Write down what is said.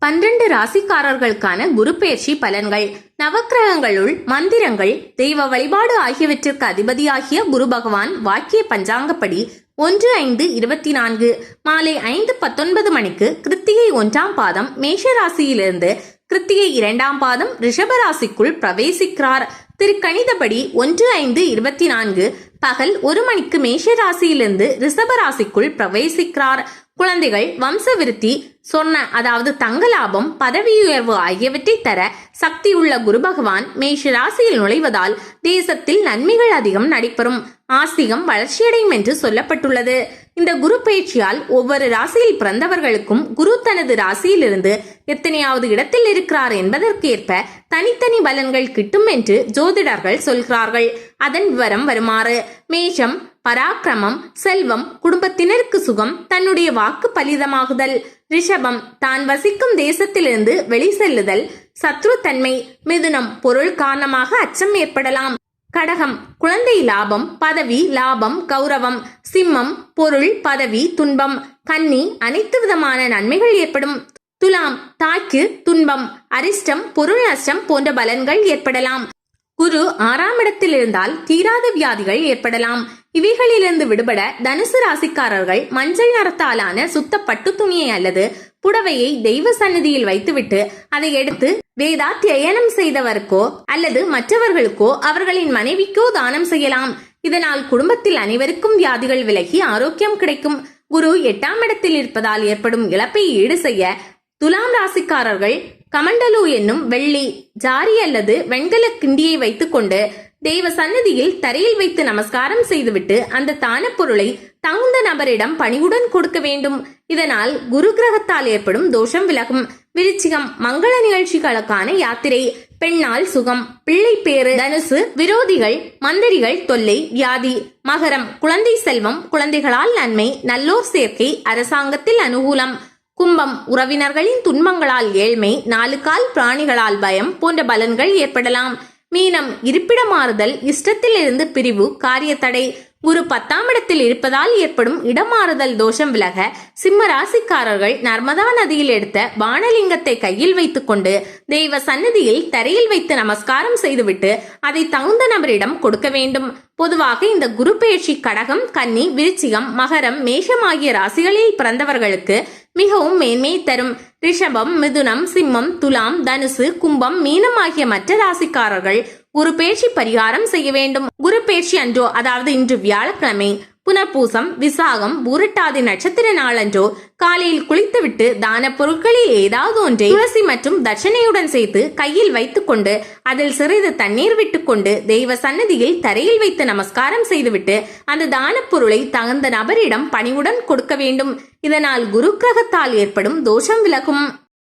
12 ராசிக்காரர்களுக்கான குரு பெயர்ச்சி பலன்கள். நவக்கிரகங்களுள் மந்திரங்கள், தெய்வ வழிபாடு ஆகியவற்றிற்கு அதிபதியாகிய குரு பகவான் வாக்கிய பஞ்சாங்கப்படி 1/5/24 மாலை 5:19 மணிக்கு கிருத்திகை 1ஆம் பாதம் மேஷ ராசியிலிருந்து கிருத்திகை 2ஆம் பாதம் ரிஷப ராசிக்குள் பிரவேசிக்கிறார். திருக்கணிதப்படி 1/5/24 பகல் 1 மணிக்கு மேஷ ராசியிலிருந்து ரிஷப ராசிக்குள் பிரவேசிக்கிறார். குழந்தைகள், வம்ச விருத்தி, சொர்ண அதாவது தங்க லாபம், பதவி உயர்வு ஆகியவற்றை தர சக்தியுள்ள குரு பகவான் மேஷ ராசியில் நுழைவதால் தேசத்தில் நன்மைகள் அதிகம் நடைபெறும். ஆஸ்திகம் வளர்ச்சியடையும் என்று சொல்லப்பட்டுள்ளது. இந்த குரு பயிற்சியால் ஒவ்வொரு ராசியில் பிறந்தவர்களுக்கும் குரு தனது ராசியிலிருந்து எத்தனையாவது இடத்தில் இருக்கிறார் என்பதற்கேற்ப தனித்தனி பலன்கள் கிட்டும் என்று ஜோதிடர்கள் சொல்கிறார்கள். அதன் விவரம் வருமாறு: மேஷம் பராக்கிரமம், செல்வம், குடும்பத்தினருக்கு சுகம், தன்னுடைய வாக்கு பலிதமாகுதல். ரிஷபம் தான் வசிக்கும் தேசத்திலிருந்து வெளி செல்லுதல், சத்ருத்தன்மை. மிதுனம் பொருள் காரணமாக அச்சம் ஏற்படலாம். கடகம் குழந்தை லாபம், பதவி லாபம், கௌரவம். சிம்மம் பொருள், பதவி, துன்பம். கன்னி அனைத்து விதமான நன்மைகள் ஏற்படும். துலாம் தாய்க்கு துன்பம், அரிஷ்டம் பொருள் நஷ்டம் போன்ற பலன்கள் ஏற்படலாம். குரு 6ஆம் இடத்தில் இருந்தால் தீராத வியாதிகள் ஏற்படலாம். இவைகளிலிருந்து விடுபட தனுசு ராசிக்காரர்கள் மஞ்சள் நிறத்தாலான சுத்த பட்டு துணியை அல்லது புடவையை தெய்வ சன்னதியில் வைத்துவிட்டு அதை எடுத்து வேதாத்தியனம் செய்தவருக்கோ அல்லது மற்றவர்களுக்கோ அவர்களின் மனைவிக்கோ தானம் செய்யலாம். இதனால் குடும்பத்தில் அனைவருக்கும் வியாதிகள் விலகி ஆரோக்கியம் கிடைக்கும். குரு 8ஆம் இடத்தில் இருப்பதால் ஏற்படும் இழப்பை ஈடு செய்ய துலாம் ராசிக்காரர்கள் கமண்டலு என்னும் வெள்ளி ஜாரி அல்லது வெண்கல கிண்டியை வைத்துக் கொண்டு தெய்வ சன்னதியில் தரையில் வைத்து நமஸ்காரம் செய்துவிட்டு அந்த தான பொருளை தகுந்த நபரிடம் பணிவுடன் கொடுக்க வேண்டும். இதனால் குரு கிரகத்தால் ஏற்படும் தோஷம் விலகும். விருச்சிகம் மங்கள நிகழ்ச்சிகளுக்கான யாத்திரை, பெண்ணால் சுகம், பிள்ளை பேறு. தனுசு விரோதிகள், மந்திரிகள் தொல்லை, வியாதி. மகரம் குழந்தை செல்வம், குழந்தைகளால் நன்மை, நல்லோர் சேர்க்கை, அரசாங்கத்தில் அனுகூலம். கும்பம் உறவினர்களின் துன்பங்களால் ஏழ்மை, 4 கால் பிராணிகளால் பயம் போன்ற பலன்கள் ஏற்படலாம். மீனம் இருப்பிட மாறுதல், இஷ்டத்தில் இருந்து பிரிவு, காரிய தடை. குரு 10ஆம் இடத்தில் இருப்பதால் ஏற்படும் இடமாறுதல் தோஷம் விலக சிம்ம ராசிக்காரர்கள் நர்மதா நதியில் எடுத்த வானலிங்கத்தை கையில் வைத்துக் கொண்டு தெய்வ சன்னதியில் தரையில் வைத்து நமஸ்காரம் செய்துவிட்டு அதை தகுந்த நபரிடம் கொடுக்க வேண்டும். பொதுவாக இந்த குரு பெயர்ச்சி கடகம், கன்னி, விருச்சிகம், மகரம், மேஷம் ஆகிய ராசிகளில் பிறந்தவர்களுக்கு மிகவும் மேன்மை தரும். ரிஷபம், மிதுனம், சிம்மம், துலாம், தனுசு, கும்பம், மீனம் ஆகிய மற்ற ராசிக்காரர்கள் குரு பெயர்ச்சி பரிகாரம் செய்ய வேண்டும். குரு பெயர்ச்சி அன்றோ, அதாவது இன்று வியாழக்கிழமை புனர்பூசம், விசாகம், பூரட்டாதி நட்சத்திர நாளன்றோ காலையில் குளித்துவிட்டு தான பொருட்களில் ஏதாவது ஒன்றை துளசி மற்றும் தட்சணையுடன் சேர்த்து கையில் வைத்துக் கொண்டு அதில் சிறிது தண்ணீர் விட்டுக்கொண்டு தெய்வ சன்னதியில் தரையில் வைத்து நமஸ்காரம் செய்துவிட்டு அந்த தான பொருளை தகுந்த நபரிடம் பணிவுடன் கொடுக்க வேண்டும். இதனால் குரு கிரகத்தால் ஏற்படும் தோஷம் விலகும்.